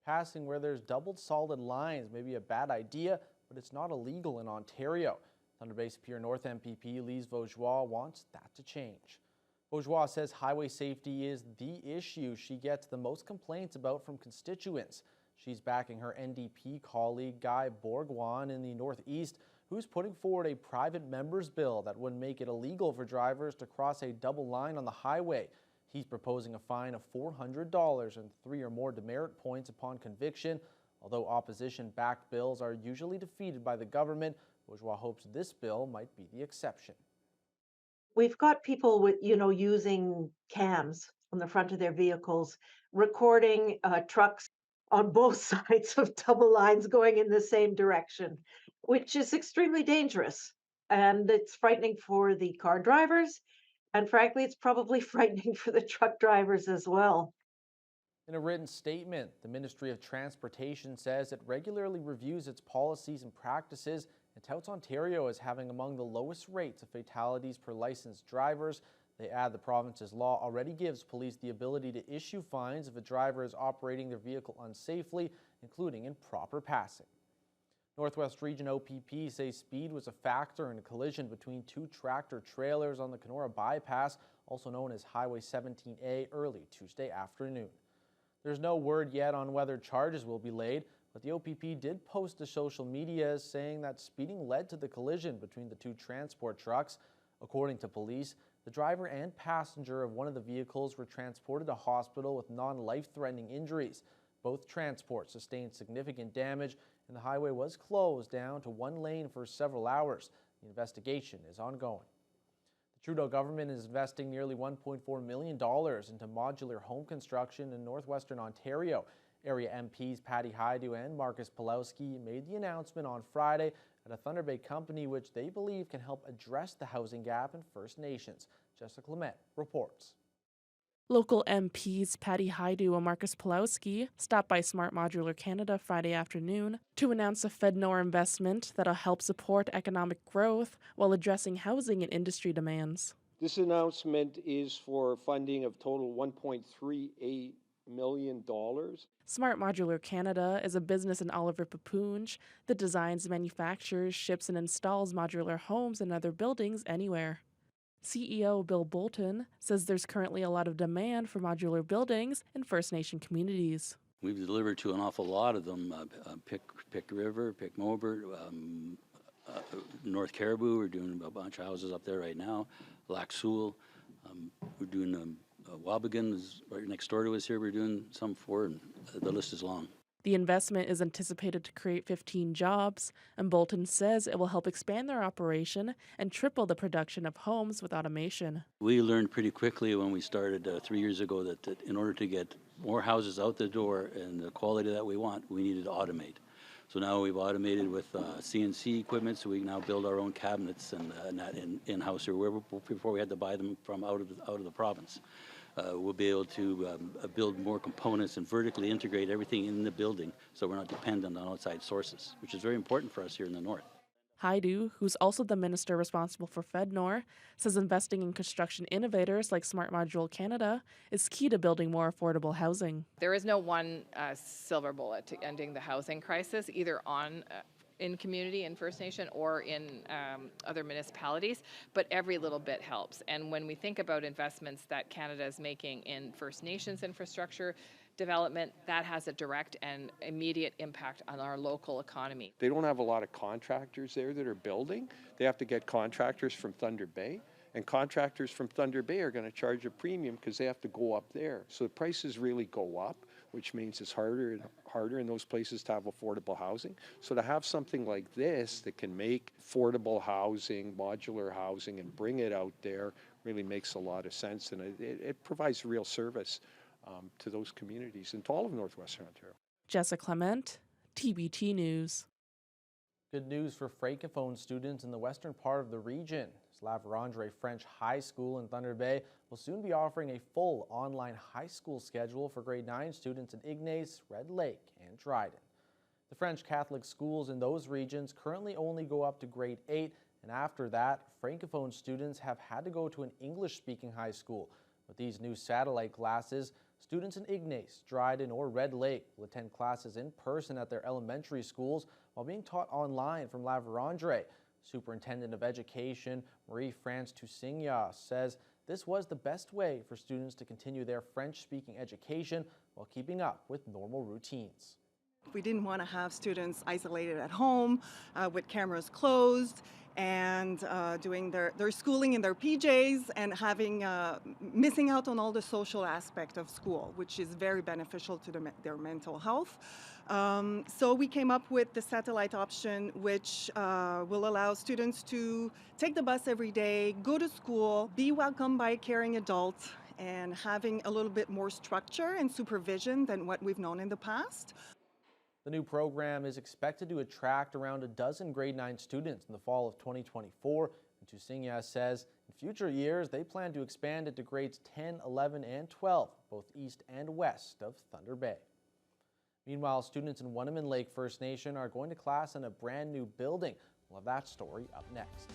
Passing where there's doubled solid lines may be a bad idea, but it's not illegal in Ontario. Thunder Bay Superior North MPP Lise Vaugeois wants that to change. Vaugeois says highway safety is the issue she gets the most complaints about from constituents. She's backing her NDP colleague Guy Bourgouin in the Northeast, who's putting forward a private member's bill that would make it illegal for drivers to cross a double line on the highway. He's proposing a fine of $400 and 3 or more demerit points upon conviction. Although opposition-backed bills are usually defeated by the government, Bourgeois hopes this bill might be the exception. We've got people with, using cams on the front of their vehicles, recording trucks on both sides of double lines going in the same direction, which is extremely dangerous. And it's frightening for the car drivers. And frankly, it's probably frightening for the truck drivers as well. In a written statement, the Ministry of Transportation says it regularly reviews its policies and practices and touts Ontario as having among the lowest rates of fatalities per licensed drivers. They add the province's law already gives police the ability to issue fines if a driver is operating their vehicle unsafely, including improper passing. Northwest Region OPP says speed was a factor in a collision between 2 tractor trailers on the Kenora Bypass, also known as Highway 17A, early Tuesday afternoon. There's no word yet on whether charges will be laid, but the OPP did post to social media saying that speeding led to the collision between the 2 transport trucks. According to police, the driver and passenger of one of the vehicles were transported to hospital with non-life-threatening injuries. Both transports sustained significant damage, and the highway was closed down to 1 lane for several hours. The investigation is ongoing. The Trudeau government is investing nearly $1.4 million into modular home construction in northwestern Ontario. Area MPs Patty Hajdu and Marcus Pawlowski made the announcement on Friday at a Thunder Bay company which they believe can help address the housing gap in First Nations. Jessica Clement reports. Local MPs Patty Hajdu and Marcus Pawlowski stopped by Smart Modular Canada Friday afternoon to announce a FedNor investment that'll help support economic growth while addressing housing and industry demands. This announcement is for funding of total $1.38 million. Smart Modular Canada is a business in Oliver Papoonge that designs, manufactures, ships, and installs modular homes and other buildings anywhere. CEO Bill Bolton says there's currently a lot of demand for modular buildings in First Nation communities. We've delivered to an awful lot of them, Pick River, Pick Mobert, North Caribou. We're doing a bunch of houses up there right now. Lac Seul, we're doing Wabigan is right next door to us here. We're doing some for, and the list is long. The investment is anticipated to create 15 jobs, and Bolton says it will help expand their operation and triple the production of homes with automation. We learned pretty quickly when we started 3 years ago that in order to get more houses out the door and the quality that we want, we needed to automate. So now we've automated with CNC equipment, so we can now build our own cabinets and that in-house, or wherever before we had to buy them from out of the province. We'll be able to build more components and vertically integrate everything in the building so we're not dependent on outside sources, which is very important for us here in the north. Hajdu, who's also the minister responsible for FedNor, says investing in construction innovators like Smart Modular Canada is key to building more affordable housing. There is no one silver bullet to ending the housing crisis, either in community in First Nation or in other municipalities, but every little bit helps. And when we think about investments that Canada is making in First Nations infrastructure development, that has a direct and immediate impact on our local economy. They don't have a lot of contractors there that are building. They have to get contractors from Thunder Bay, and contractors from Thunder Bay are going to charge a premium because they have to go up there. So the prices really go up, which means it's harder and harder in those places to have affordable housing. So to have something like this that can make affordable housing, modular housing, and bring it out there really makes a lot of sense, and it provides real service to those communities and to all of Northwestern Ontario. Jessica Clement, TBT News. Good news for Francophone students in the western part of the region. La Vérendrye French High School in Thunder Bay will soon be offering a full online high school schedule for grade 9 students in Ignace, Red Lake, and Dryden. The French Catholic schools in those regions currently only go up to grade 8, and after that, Francophone students have had to go to an English-speaking high school. With these new satellite classes, Students in Ignace, Dryden, or Red Lake will attend classes in person at their elementary schools while being taught online from La Vérendrye. Superintendent of Education Marie-France Toussigna says this was the best way for students to continue their French-speaking education while keeping up with normal routines. We didn't want to have students isolated at home with cameras closed and doing their schooling in their PJs and having missing out on all the social aspect of school, which is very beneficial to their mental health. So we came up with the satellite option, which will allow students to take the bus every day, go to school, be welcomed by a caring adult, and having a little bit more structure and supervision than what we've known in the past. The new program is expected to attract around a dozen grade 9 students in the fall of 2024. And Toussigna says in future years, they plan to expand it to grades 10, 11, and 12, both east and west of Thunder Bay. Meanwhile, students in Wunnaman Lake First Nation are going to class in a brand new building. We'll have that story up next.